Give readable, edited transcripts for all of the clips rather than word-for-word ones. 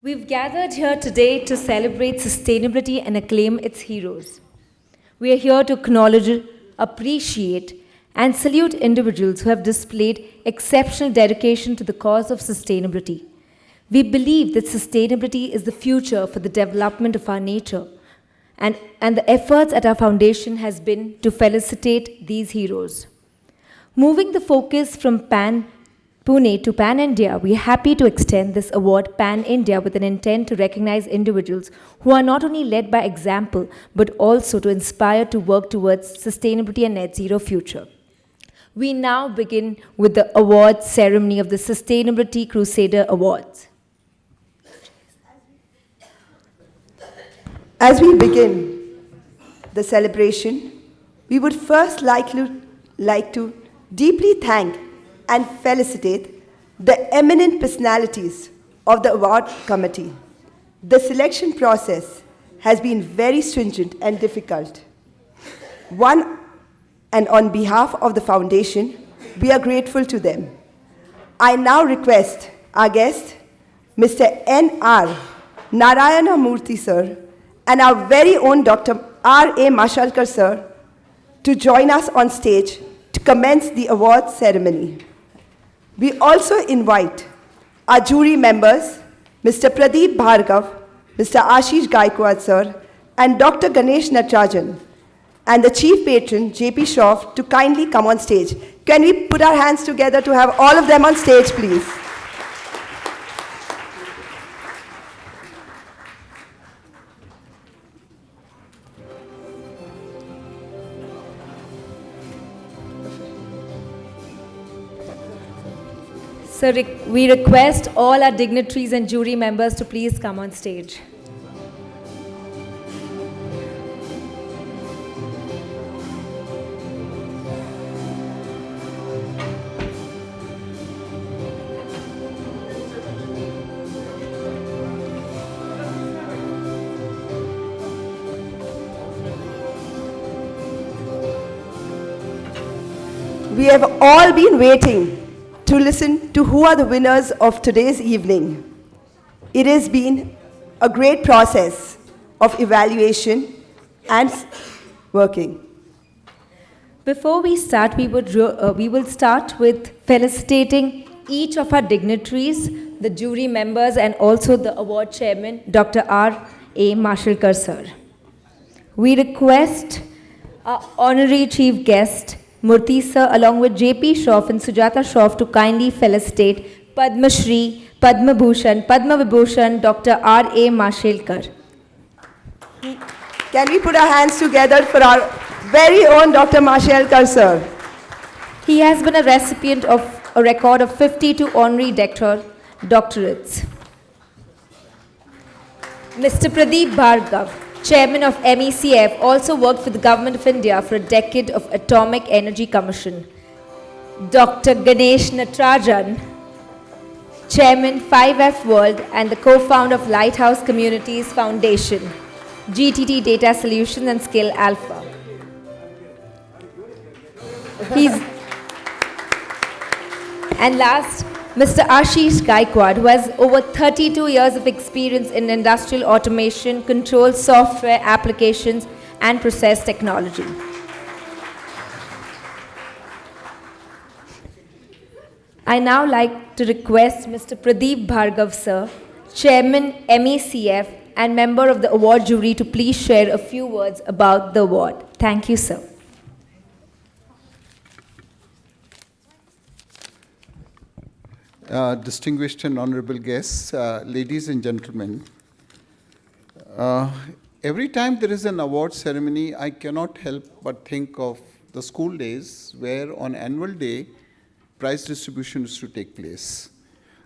We've gathered here today to celebrate sustainability and acclaim its heroes. We are here to acknowledge, appreciate, and salute individuals who have displayed exceptional dedication to the cause of sustainability. We believe that sustainability is the future for the development of our nature, and the efforts at our foundation has been to felicitate these heroes. Moving the focus from Pune to Pan-India, we are happy to extend this award Pan-India with an intent to recognize individuals who are not only led by example, but also to inspire to work towards sustainability and net zero future. We now begin with the award ceremony of the Sustainability Crusader Awards. As we begin the celebration, we would first like to deeply thank and felicitate the eminent personalities of the award committee. The selection process has been very stringent and difficult. And on behalf of the foundation, we are grateful to them. I now request our guest, Mr. N.R. Narayana Murthy sir, and our very own Dr. R.A. Mashalkar sir, to join us on stage to commence the award ceremony. We also invite our jury members, Mr. Pradeep Bhargav, Mr. Ashish Gaikwad sir, and Dr. Ganesh Natarajan, and the chief patron, J.P. Shroff, to kindly come on stage. Can we put our hands together to have all of them on stage, please? So we request all our dignitaries and jury members to please come on stage. We have all been waiting to listen to who are the winners of today's evening. It has been a great process of evaluation and working. Before we start, we will start with felicitating each of our dignitaries, the jury members, and also the award chairman, Dr. R.A. Mashalkar sir. We request our honorary chief guest, Murthy sir, along with J.P. Shroff and Sujata Shroff, to kindly felicitate Padma Shri, Padma Bhushan, Padma Vibhushan, Dr. R.A. Mashalkar. Can we put our hands together for our very own Dr. Mashalkar sir? He has been a recipient of a record of 52 honorary doctorates. Mr. Pradeep Bhargav, Chairman of MECF, also worked for the Government of India for a decade of Atomic Energy Commission. Dr. Ganesh Natarajan, Chairman 5F World and the co-founder of Lighthouse Communities Foundation, GTT Data Solutions and Skill Alpha. And last, Mr. Ashish Gaikwad, who has over 32 years of experience in industrial automation, control software applications, and process technology. I now like to request Mr. Pradeep Bhargav sir, Chairman MECF and member of the award jury, to please share a few words about the award. Thank you, sir. Distinguished and honorable guests, ladies and gentlemen, every time there is an award ceremony, I cannot help but think of the school days where on annual day, prize distribution used to take place.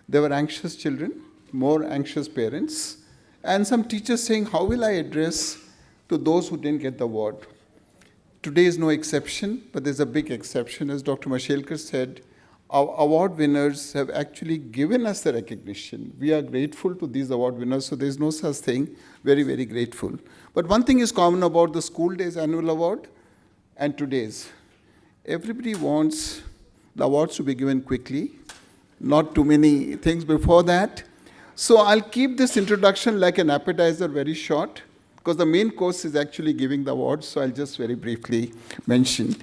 There were anxious children, more anxious parents, and some teachers saying, how will I address to those who didn't get the award? Today is no exception, but there's a big exception. As Dr. Mashalkar said, our award winners have actually given us the recognition. We are grateful to these award winners, so there's no such thing, very, very grateful. But one thing is common about the school days annual award and today's. Everybody wants the awards to be given quickly, not too many things before that. So I'll keep this introduction like an appetizer very short, because the main course is actually giving the awards, so I'll just very briefly mention.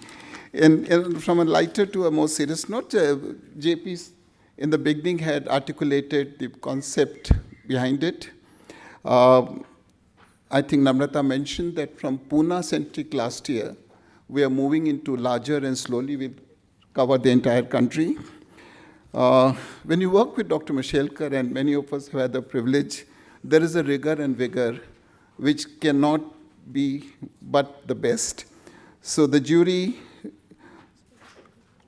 And from a lighter to a more serious note, JP in the beginning had articulated the concept behind it. I think Namrata mentioned that from Pune-centric last year, we are moving into larger and slowly we'll cover the entire country. When you work with Dr. Mishelkar, and many of us have had the privilege, there is a rigor and vigor which cannot be but the best. So the jury,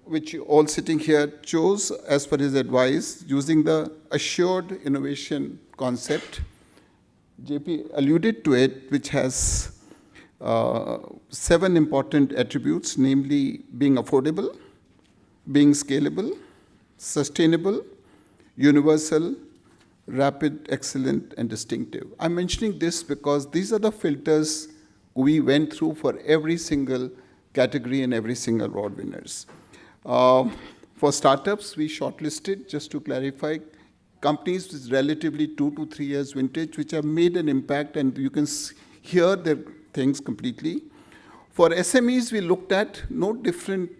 which you all sitting here, chose, as per his advice, using the assured innovation concept. JP alluded to it, which has 7 important attributes, namely being affordable, being scalable, sustainable, universal, rapid, excellent, and distinctive. I'm mentioning this because these are the filters we went through for every single category and every single award winners. For startups, we shortlisted, just to clarify, companies with relatively 2 to 3 years vintage, which have made an impact, and you can hear their things completely. For SMEs, we looked at no different,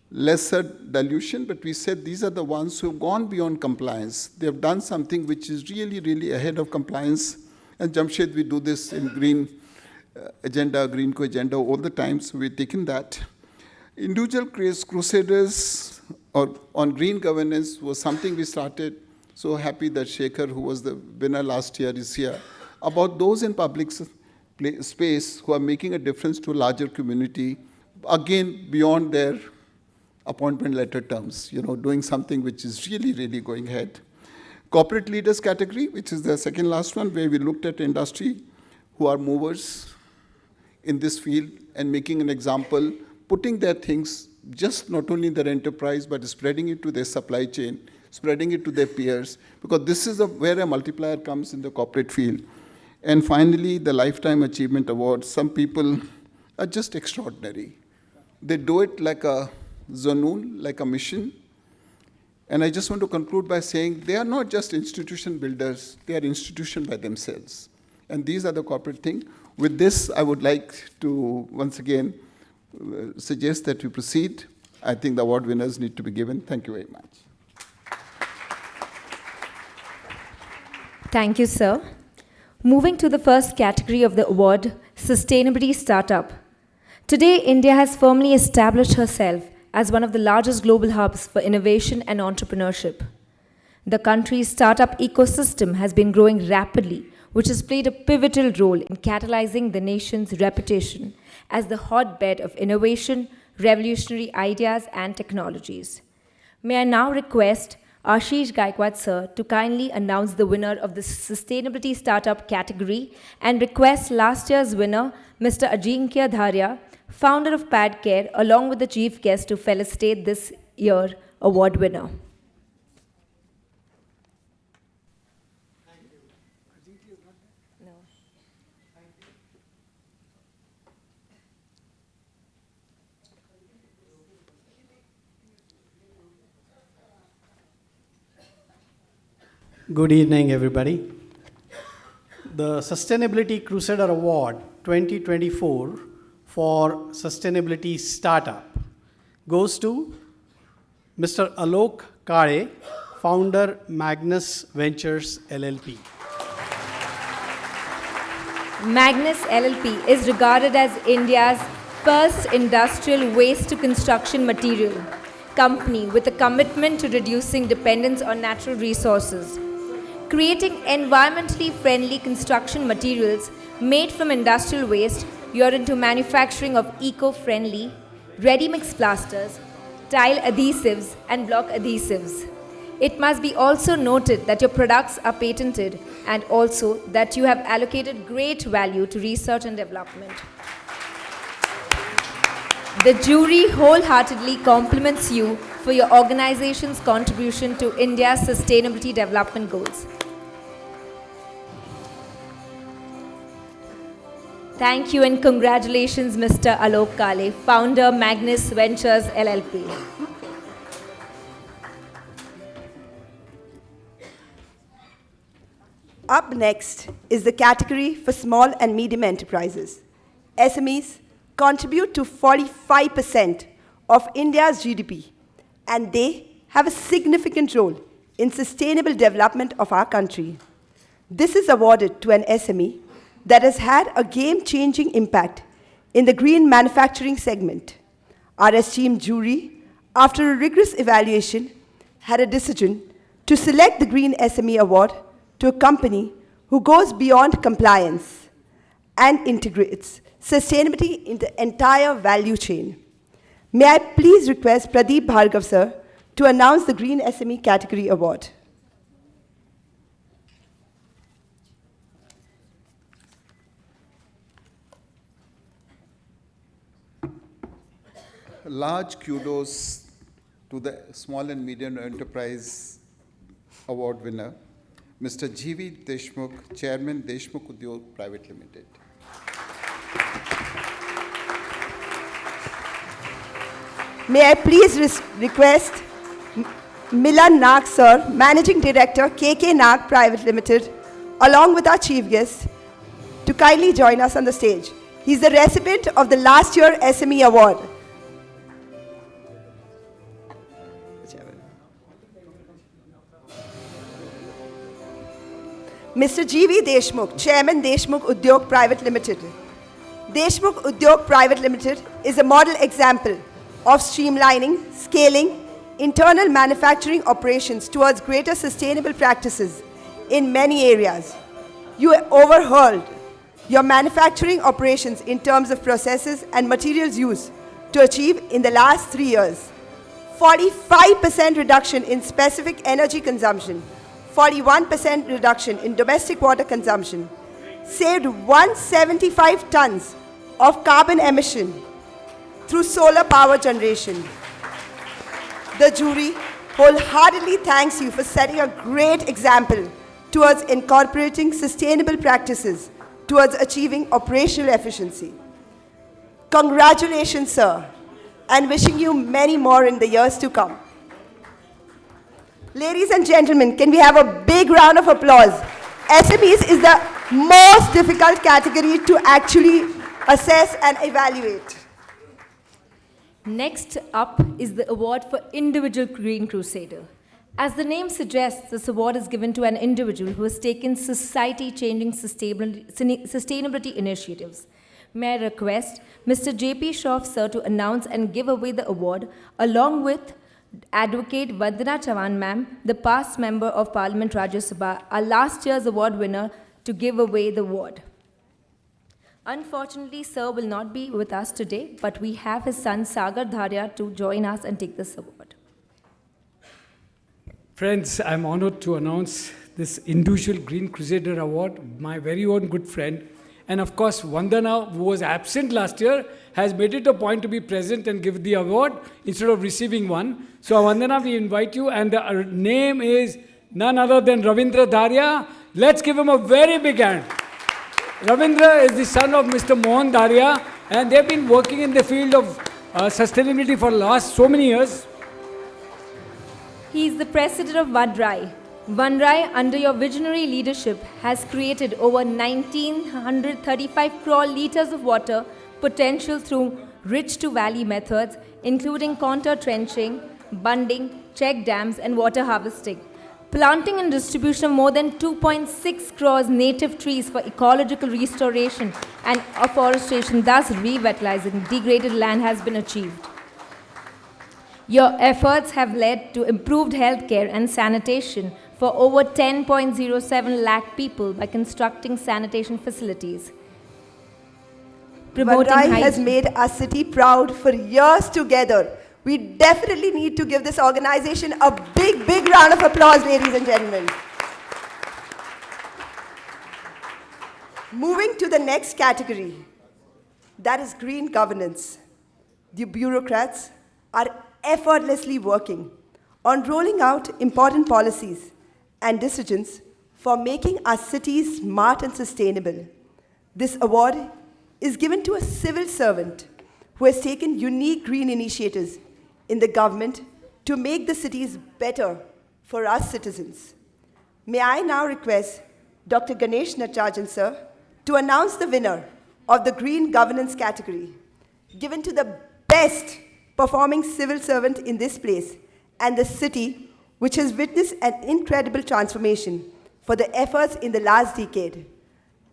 lesser dilution, but we said these are the ones who have gone beyond compliance. They have done something which is really, really ahead of compliance. And Jamshed, we do this in green agenda, green co-agenda all the time, so we've taken that. Individual Crusaders on green governance was something we started. So happy that Shekhar, who was the winner last year, is here. About those in public space who are making a difference to a larger community, again, beyond their appointment letter terms, doing something which is really, really going ahead. Corporate leaders category, which is the second last one, where we looked at industry who are movers in this field and making an example, putting their things just not only in their enterprise, but spreading it to their supply chain, spreading it to their peers, because this is where a multiplier comes in the corporate field. And finally, the Lifetime Achievement Award. Some people are just extraordinary. They do it like a zanoon, like a mission. And I just want to conclude by saying they are not just institution builders, they are institution by themselves. And these are the corporate things. With this, I would like to, once again, suggest that we proceed. I think the award winners need to be given. Thank you very much. Thank you, sir. Moving to the first category of the award, Sustainability Startup. Today, India has firmly established herself as one of the largest global hubs for innovation and entrepreneurship. The country's startup ecosystem has been growing rapidly, which has played a pivotal role in catalyzing the nation's reputation as the hotbed of innovation, revolutionary ideas, and technologies. May I now request Ashish Gaikwad sir to kindly announce the winner of the Sustainability Startup category and request last year's winner, Mr. Ajinkya Dharia, founder of Pad Care, along with the chief guest to felicitate this year award winner. Good evening, everybody. The Sustainability Crusader Award 2024 for Sustainability Startup goes to Mr. Alok Kare, founder Magnus Ventures LLP. Magnus LLP is regarded as India's first industrial waste-to-construction material company with a commitment to reducing dependence on natural resources. Creating environmentally friendly construction materials made from industrial waste, you are into manufacturing of eco-friendly, ready-mix plasters, tile adhesives, and block adhesives. It must be also noted that your products are patented and also that you have allocated great value to research and development. The jury wholeheartedly compliments you for your organization's contribution to India's sustainability development goals. Thank you and congratulations, Mr. Alok Kale, founder Magnus Ventures LLP. Up next is the category for small and medium enterprises. SMEs contribute to 45% of India's GDP, and they have a significant role in sustainable development of our country. This is awarded to an SME that has had a game-changing impact in the green manufacturing segment. Our esteemed jury, after a rigorous evaluation, had a decision to select the Green SME Award to a company who goes beyond compliance and integrates sustainability in the entire value chain. May I please request Pradeep Bhargav sir to announce the Green SME Category Award. Large kudos to the Small and Medium Enterprise Award winner, Mr. G.V. Deshmukh, Chairman, Deshmukh Udyog Private Limited. May I please request Milan Nag sir, Managing Director, KK Nag Private Limited, along with our chief guest, to kindly join us on the stage. He's the recipient of the last year SME Award. Mr. G.V. Deshmukh, Chairman, Deshmukh Udyog Private Limited. Deshmukh Udyog Private Limited is a model example of streamlining, scaling, internal manufacturing operations towards greater sustainable practices in many areas. You overhauled your manufacturing operations in terms of processes and materials used to achieve in the last 3 years 45% reduction in specific energy consumption, 41% reduction in domestic water consumption, saved 175 tons of carbon emission through solar power generation. The jury wholeheartedly thanks you for setting a great example towards incorporating sustainable practices towards achieving operational efficiency. Congratulations, sir, and wishing you many more in the years to come. Ladies and gentlemen, can we have a big round of applause? SMEs is the most difficult category to actually assess and evaluate. Next up is the award for Individual Green Crusader. As the name suggests, this award is given to an individual who has taken society-changing sustainability initiatives. May I request Mr. J.P. Shroff sir to announce and give away the award, along with Advocate Vandana Chavan ma'am, the past Member of Parliament Rajya Sabha, our last year's award winner, to give away the award. Unfortunately, sir will not be with us today, but we have his son Sagar Dharia to join us and take this award. Friends, I'm honored to announce this Individual Green Crusader Award, my very own good friend. And of course, Vandana, who was absent last year, has made it a point to be present and give the award instead of receiving one. So Vandana, we invite you, and the name is none other than Ravindra Dharia. Let's give him a very big hand. Ravindra is the son of Mr. Mohan Dharia, and they've been working in the field of sustainability for the last so many years. He is the president of Vadrai. Vadrai, under your visionary leadership, has created over 1,935 crore liters of water potential through ridge-to-valley methods, including contour trenching, bunding, check dams, and water harvesting. Planting and distribution of more than 2.6 crores native trees for ecological restoration and afforestation, thus revitalizing degraded land, has been achieved. Your efforts have led to improved healthcare and sanitation for over 10.07 lakh people by constructing sanitation facilities. Vadrai has made our city proud for years together. We definitely need to give this organization a big, big round of applause, ladies and gentlemen. Moving to the next category, that is green governance. The bureaucrats are effortlessly working on rolling out important policies and decisions for making our cities smart and sustainable. This award is given to a civil servant who has taken unique green initiatives in the government to make the cities better for us citizens. May I now request Dr. Ganesh Natarajan, sir, to announce the winner of the Green Governance category, given to the best performing civil servant in this place and the city, which has witnessed an incredible transformation for the efforts in the last decade.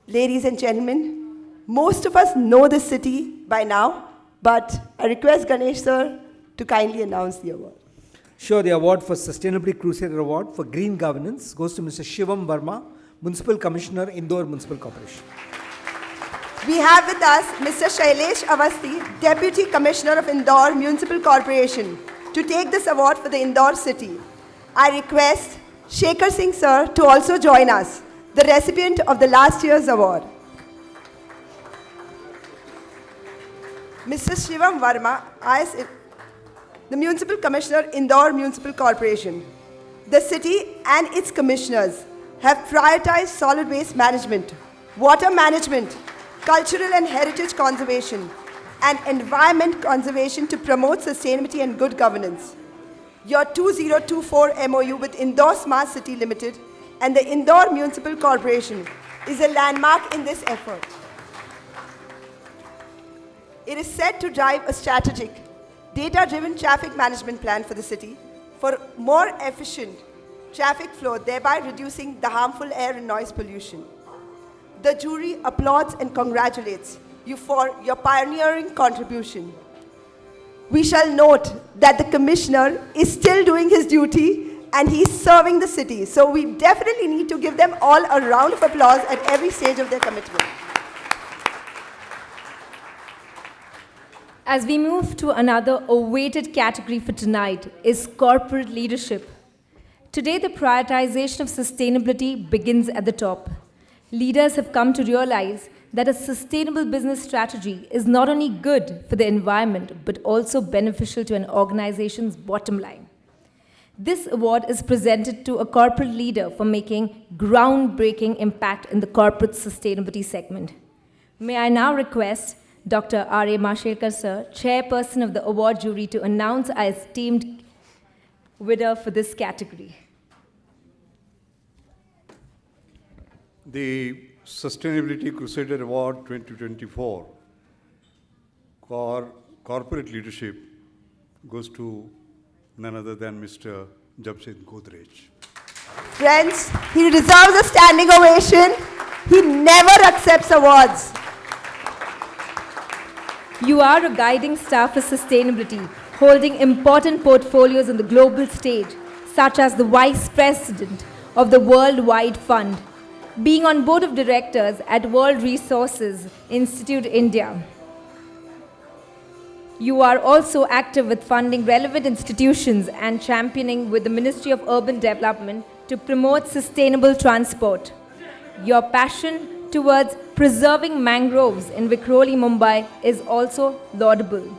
Ladies and gentlemen, most of us know this city by now, but I request Ganesh sir to kindly announce the award. Sure, the award for Sustainability Crusader Award for Green Governance goes to Mr. Shivam Verma, Municipal Commissioner, Indore Municipal Corporation. We have with us Mr. Shailesh Avasthi, Deputy Commissioner of Indore Municipal Corporation, to take this award for the Indore city. I request Shekhar Singh sir to also join us, the recipient of the last year's award. Mr. Shivam Verma, the Municipal Commissioner, Indore Municipal Corporation. The city and its commissioners have prioritized solid waste management, water management, cultural and heritage conservation, and environment conservation to promote sustainability and good governance. Your 2024 MOU with Indore Smart City Limited and the Indore Municipal Corporation is a landmark in this effort. It is set to drive a strategic, data-driven traffic management plan for the city for more efficient traffic flow, thereby reducing the harmful air and noise pollution. The jury applauds and congratulates you for your pioneering contribution. We shall note that the commissioner is still doing his duty and he's serving the city. So we definitely need to give them all a round of applause at every stage of their commitment. As we move to another awaited category for tonight is corporate leadership. Today, the prioritization of sustainability begins at the top. Leaders have come to realize that a sustainable business strategy is not only good for the environment, but also beneficial to an organization's bottom line. This award is presented to a corporate leader for making groundbreaking impact in the corporate sustainability segment. May I now request Dr. R.A. Mashelkar, sir, chairperson of the award jury, to announce our esteemed winner for this category. The Sustainability Crusader Award 2024 for corporate leadership goes to none other than Mr. Jamshed Godrej. Friends, he deserves a standing ovation. He never accepts awards. You are a guiding star for sustainability, holding important portfolios on the global stage, such as the Vice President of the Worldwide Fund, being on board of directors at World Resources Institute India. You are also active with funding relevant institutions and championing with the Ministry of Urban Development to promote sustainable transport. Your passion towards preserving mangroves in Vikhroli, Mumbai is also laudable.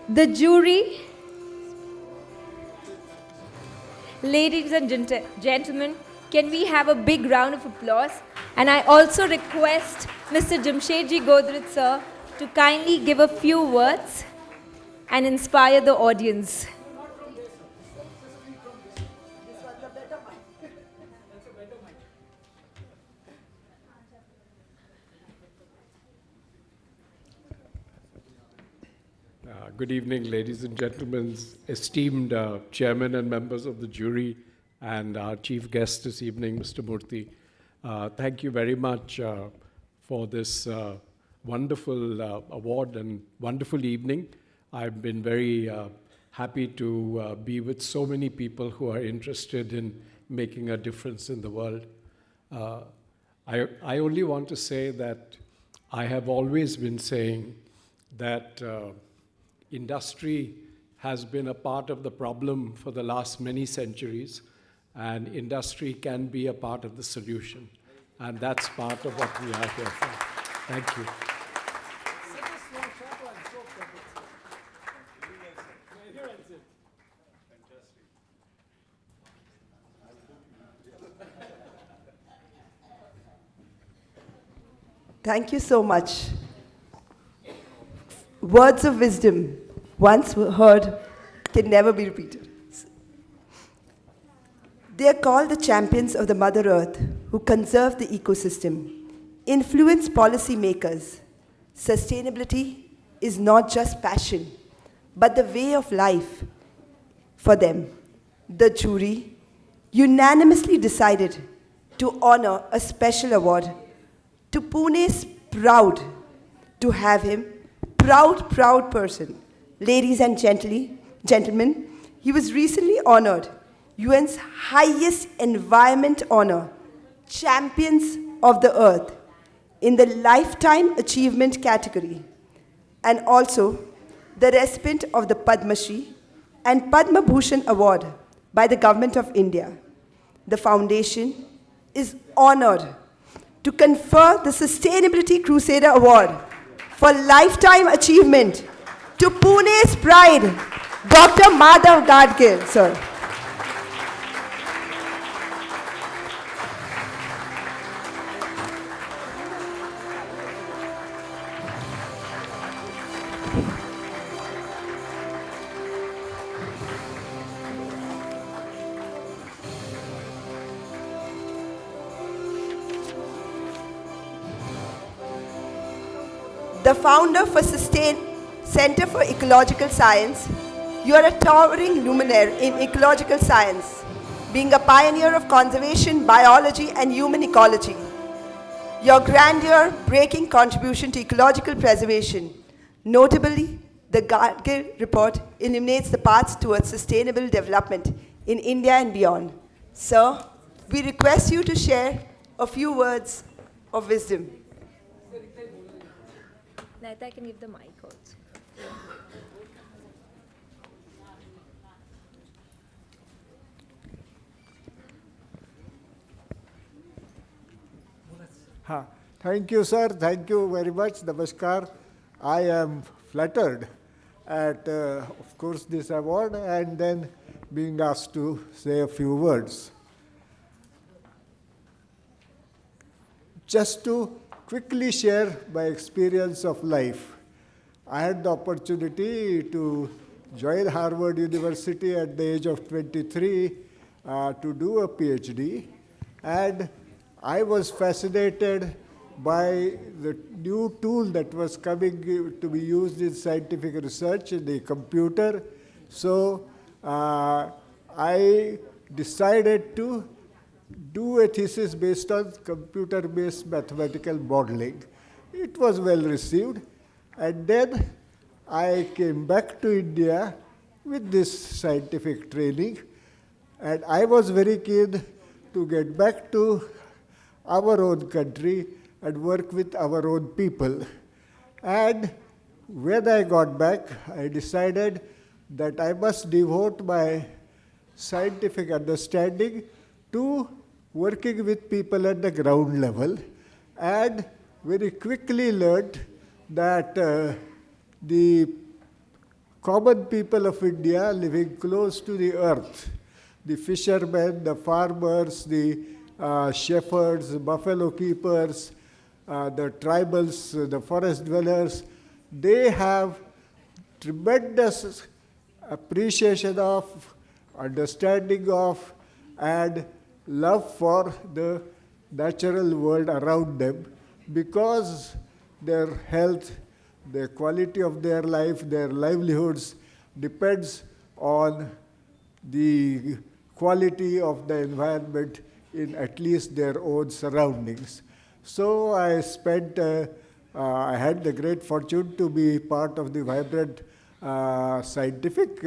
The jury, ladies and gentlemen, can we have a big round of applause? And I also request Mr. Jamshedji Godrej, sir, to kindly give a few words and inspire the audience. Good evening, ladies and gentlemen, esteemed chairman and members of the jury, and our chief guest this evening, Mr. Murthy. Thank you very much for this wonderful award and wonderful evening. I've been very happy to be with so many people who are interested in making a difference in the world. I only want to say that I have always been saying that industry has been a part of the problem for the last many centuries, and industry can be a part of the solution. And that's part of what we are here for. Thank you. Thank you so much. Words of wisdom, once heard, can never be repeated. They are called the champions of the Mother Earth who conserve the ecosystem, influence policymakers. Sustainability is not just passion, but the way of life for them. The jury unanimously decided to honor a special award to Pune's proud to have him, proud person. Ladies and gentlemen, he was recently honored UN's highest environment honor, Champions of the Earth, in the Lifetime Achievement category, and also the recipient of the Padma Shri and Padma Bhushan Award by the Government of India. The foundation is honored to confer the Sustainability Crusader Award for Lifetime Achievement to Pune's pride, Dr. Madhav Gadgil, sir. The founder for Center for Ecological Science, you are a towering luminaire in ecological science, being a pioneer of conservation, biology, and human ecology. Your grandeur-breaking contribution to ecological preservation, notably the Gadgil report, illuminates the paths towards sustainable development in India and beyond. Sir, we request you to share a few words of wisdom. Naita, I can give the mic also. Thank you, sir. Thank you very much. Namaskar. I am flattered at, of course, this award and then being asked to say a few words. Just to quickly share my experience of life. I had the opportunity to join Harvard University at the age of 23 to do a PhD, and I was fascinated by the new tool that was coming to be used in scientific research, the computer. So I decided to do a thesis based on computer-based mathematical modeling. It was well received. And then I came back to India with this scientific training. And I was very keen to get back to our own country and work with our own people. And when I got back, I decided that I must devote my scientific understanding to working with people at the ground level, and very quickly learned that the common people of India living close to the earth, the fishermen, the farmers, the shepherds, the buffalo keepers, the tribals, the forest dwellers, they have tremendous appreciation of, understanding of, and love for the natural world around them, because their health, the quality of their life, their livelihoods depends on the quality of the environment in at least their own surroundings. So I spent, I had the great fortune to be part of the vibrant scientific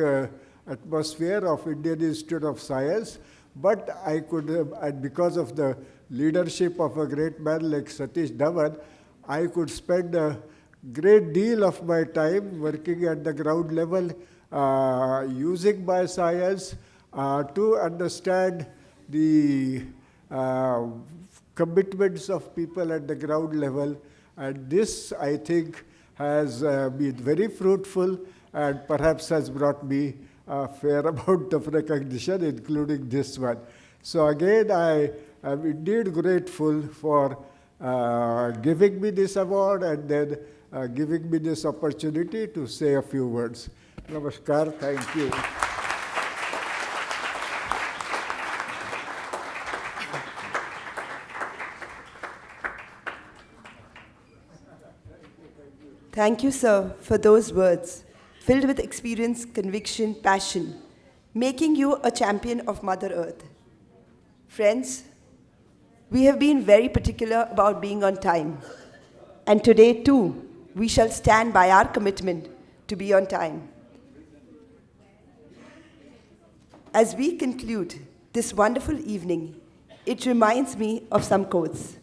atmosphere of Indian Institute of Science. But I could, and because of the leadership of a great man like Satish Dhawan, I could spend a great deal of my time working at the ground level, using my science to understand the commitments of people at the ground level. And this, I think, has been very fruitful and perhaps has brought me a fair amount of recognition, including this one. So again, I am indeed grateful for giving me this award and then giving me this opportunity to say a few words. Namaskar, thank you. Thank you, sir, for those words, filled with experience, conviction, passion, making you a champion of Mother Earth. Friends, we have been very particular about being on time. And today, too, we shall stand by our commitment to be on time. As we conclude this wonderful evening, it reminds me of some quotes.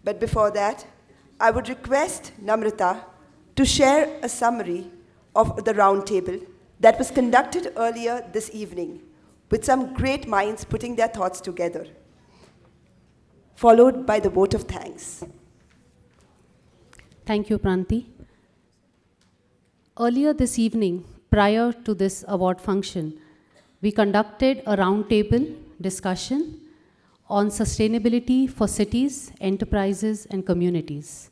But before that, I would request Namrata to share a summary of the roundtable that was conducted earlier this evening, with some great minds putting their thoughts together, followed by the vote of thanks. Thank you, Pranti. Earlier this evening, prior to this award function, we conducted a roundtable discussion on sustainability for cities, enterprises, and communities.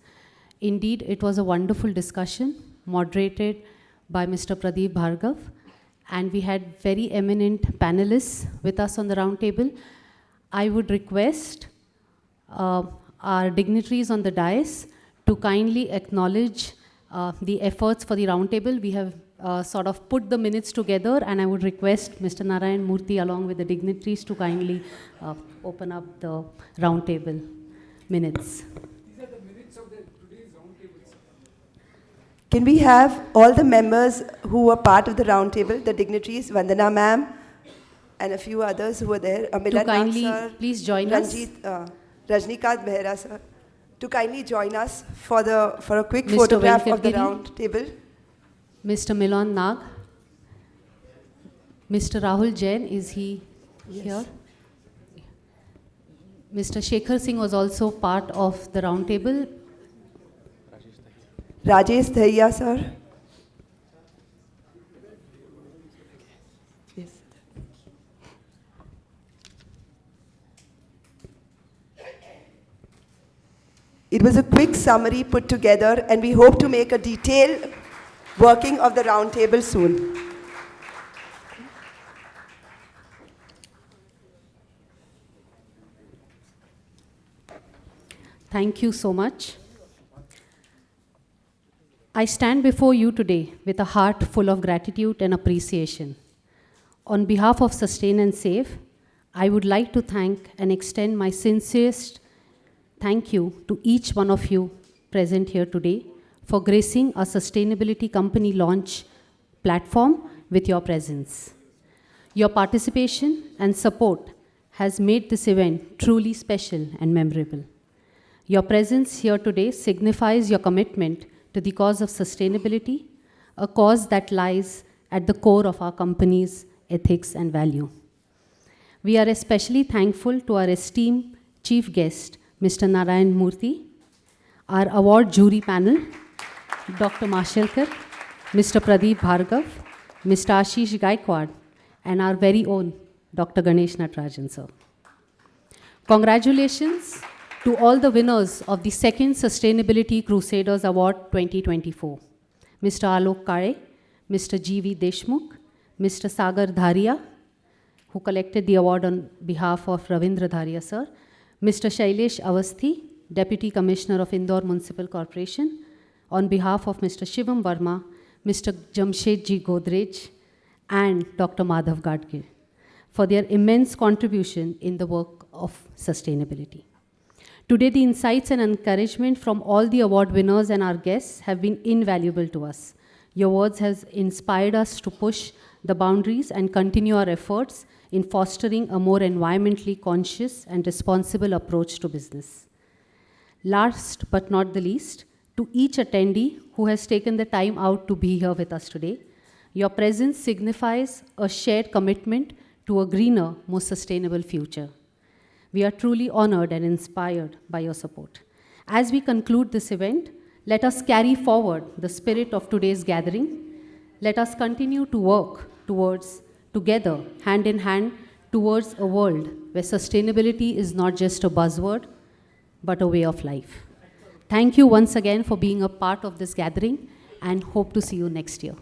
Indeed, it was a wonderful discussion moderated by Mr. Pradeep Bhargav, and we had very eminent panelists with us on the roundtable. I would request our dignitaries on the dais to kindly acknowledge the efforts for the roundtable. We have sort of put the minutes together, and I would request Mr. Narayan Murthy along with the dignitaries to kindly open up the roundtable minutes. These are the minutes of today's roundtable. Can we have all the members who were part of the roundtable, the dignitaries, Vandana ma'am, and a few others who were there, To kindly please join us. Rajnikant Behra sir, to kindly join us for a quick Mr. photograph of the Venkatgiri. round table. Mr. Milan Nag. Mr. Rahul Jain, is he here? Mr. Shekhar Singh was also part of the roundtable. Rajesh Dahiya sir. Yes. It was a quick summary put together, and we hope to make a detailed working of the roundtable soon. Thank you so much. I stand before you today with a heart full of gratitude and appreciation. On behalf of Sustain and Save, I would like to thank and extend my sincerest thank you to each one of you present here today for gracing our sustainability company launch platform with your presence. Your participation and support has made this event truly special and memorable. Your presence here today signifies your commitment to the cause of sustainability, a cause that lies at the core of our company's ethics and value. We are especially thankful to our esteemed chief guest, Mr. Narayan Murthy, our award jury panel, Dr. Mashelkar, Mr. Pradeep Bhargav, Mr. Ashish Gaikwad, and our very own Dr. Ganesh Natarajan, sir. Congratulations to all the winners of the second Sustainability Crusaders Award 2024. Mr. Alok Kare, Mr. G.V. Deshmukh, Mr. Sagar Dharia, who collected the award on behalf of Ravindra Dharia, sir, Mr. Shailesh Avasthi, Deputy Commissioner of Indore Municipal Corporation, on behalf of Mr. Shivam Verma, Mr. Jamshedji Godrej, and Dr. Madhav Gadgir, for their immense contribution in the work of sustainability. Today, the insights and encouragement from all the award winners and our guests have been invaluable to us. Your words have inspired us to push the boundaries and continue our efforts in fostering a more environmentally conscious and responsible approach to business. Last but not the least, to each attendee who has taken the time out to be here with us today, your presence signifies a shared commitment to a greener, more sustainable future. We are truly honored and inspired by your support. As we conclude this event, let us carry forward the spirit of today's gathering. Let us continue to work together, hand in hand, towards a world where sustainability is not just a buzzword, but a way of life. Thank you once again for being a part of this gathering, and hope to see you next year.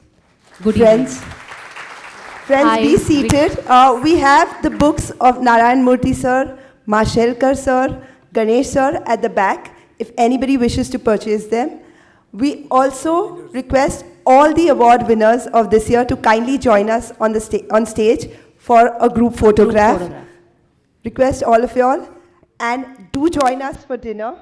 Good evening. Friends, be seated. We have the books of Narayan Murthy sir, Mashelkar sir, Ganesh sir at the back, if anybody wishes to purchase them. We also request all the award winners of this year to kindly join us on the on stage for a group photograph. photograph. Request all of y'all, and do join us for dinner.